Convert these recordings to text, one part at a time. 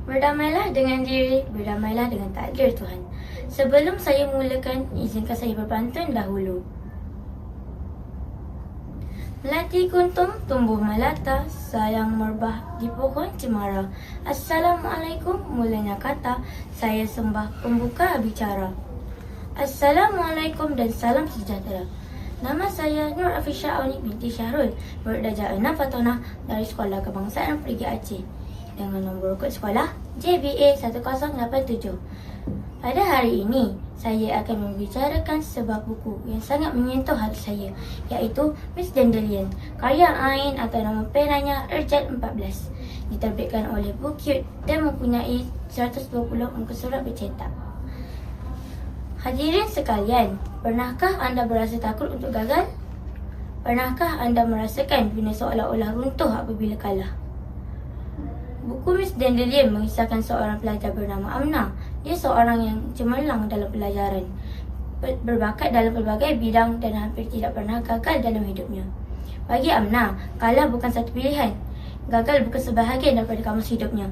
Berdamailah dengan diri, berdamailah dengan takdir Tuhan. Sebelum saya mulakan, izinkan saya berpantun dahulu. Melati kuntum tumbuh melata, sayang merbah di pohon cemara. Assalamualaikum mulanya kata, saya sembah pembuka bicara. Assalamualaikum dan salam sejahtera. Nama saya Nur Afisha Auni binti Syahrul, murid darjah 6 Fatona dari Sekolah Kebangsaan Perigi Aceh dengan nombor kod sekolah JBA 1087. Pada hari ini, saya akan membicarakan sebuah buku yang sangat menyentuh hati saya, iaitu Miss Dandelion, karya Ain atau nama penanya Erjad 14, diterbitkan oleh Bookyard dan mempunyai 120 muka surat bercetak. Hadirin sekalian, pernahkah anda berasa takut untuk gagal? Pernahkah anda merasakan dunia seolah-olah runtuh apabila kalah? Buku Miss Dandelion mengisahkan seorang pelajar bernama Amna. Dia seorang yang cemerlang dalam pelajaran, berbakat dalam pelbagai bidang dan hampir tidak pernah gagal dalam hidupnya. Bagi Amna, kalah bukan satu pilihan. Gagal bukan sebahagian daripada kamus hidupnya.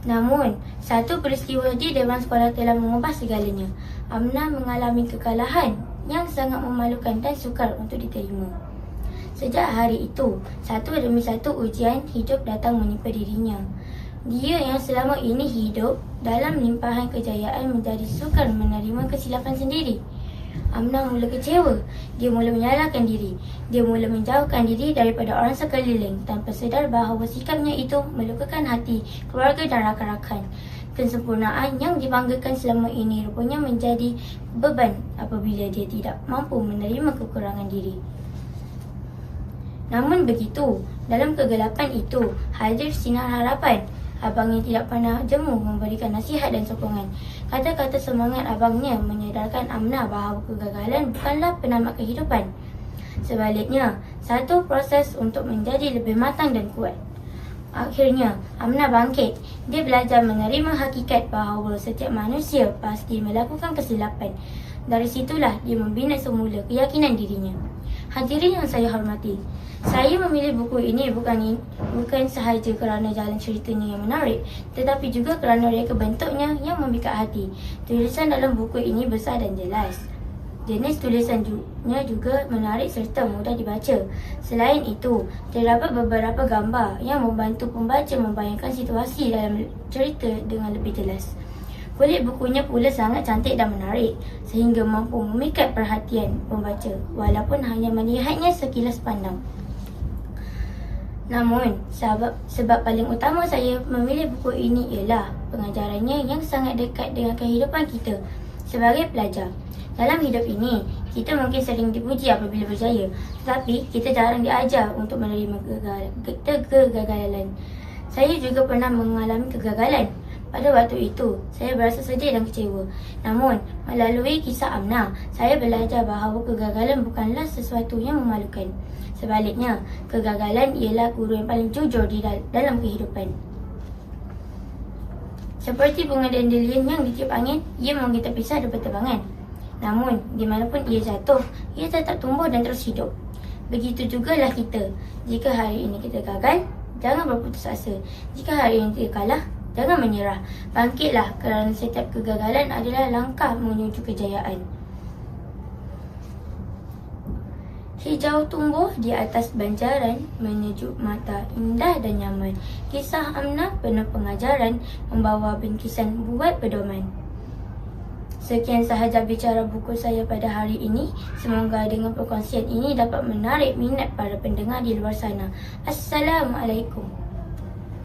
Namun, satu peristiwa di dewan sekolah telah mengubah segalanya. Amna mengalami kekalahan yang sangat memalukan dan sukar untuk diterima. Sejak hari itu, satu demi satu ujian hidup datang menimpa dirinya. Dia yang selama ini hidup dalam limpahan kejayaan menjadi sukar menerima kesilapan sendiri. Amna mula kecewa. Dia mula menyalahkan diri. Dia mula menjauhkan diri daripada orang sekeliling tanpa sedar bahawa sikapnya itu melukakan hati, keluarga dan rakan-rakan. Kesempurnaan yang dibanggakan selama ini rupanya menjadi beban apabila dia tidak mampu menerima kekurangan diri. Namun begitu, dalam kegelapan itu hadir sinar harapan. Abangnya tidak pernah jemu memberikan nasihat dan sokongan. Kata-kata semangat abangnya menyadarkan Amna bahawa kegagalan bukanlah penamat kehidupan. Sebaliknya, satu proses untuk menjadi lebih matang dan kuat. Akhirnya, Amna bangkit. Dia belajar menerima hakikat bahawa setiap manusia pasti melakukan kesilapan. Dari situlah dia membina semula keyakinan dirinya. Hadirin yang saya hormati, saya memilih buku ini bukan sahaja kerana jalan ceritanya yang menarik, tetapi juga kerana reka bentuknya yang memikat hati. Tulisan dalam buku ini besar dan jelas. Jenis tulisannya juga menarik serta mudah dibaca. Selain itu, terdapat beberapa gambar yang membantu pembaca membayangkan situasi dalam cerita dengan lebih jelas. Kulit bukunya pula sangat cantik dan menarik sehingga mampu memikat perhatian pembaca walaupun hanya melihatnya sekilas pandang. Namun, sebab paling utama saya memilih buku ini ialah pengajarannya yang sangat dekat dengan kehidupan kita sebagai pelajar. Dalam hidup ini, kita mungkin sering dipuji apabila berjaya, tetapi kita jarang diajar untuk menerima kegagalan. Saya juga pernah mengalami kegagalan. Pada waktu itu, saya berasa sedih dan kecewa. Namun, melalui kisah Amna, saya belajar bahawa kegagalan bukanlah sesuatu yang memalukan. Sebaliknya, kegagalan ialah guru yang paling jujur di dalam kehidupan. Seperti bunga dandelion yang ditiup angin, ia mungkin terpisah dari pertebangan. Namun, di manapun ia jatuh, ia tetap tumbuh dan terus hidup. Begitu jugalah kita. Jika hari ini kita gagal, jangan berputus asa. Jika hari ini kita kalah, jangan menyerah. Bangkitlah kerana setiap kegagalan adalah langkah menuju kejayaan. Hijau tumbuh di atas banjaran, menyejuk mata, indah dan nyaman. Kisah Amna penuh pengajaran, membawa bingkisan buat pedoman. Sekian sahaja bicara buku saya pada hari ini. Semoga dengan perkongsian ini dapat menarik minat para pendengar di luar sana. Assalamualaikum.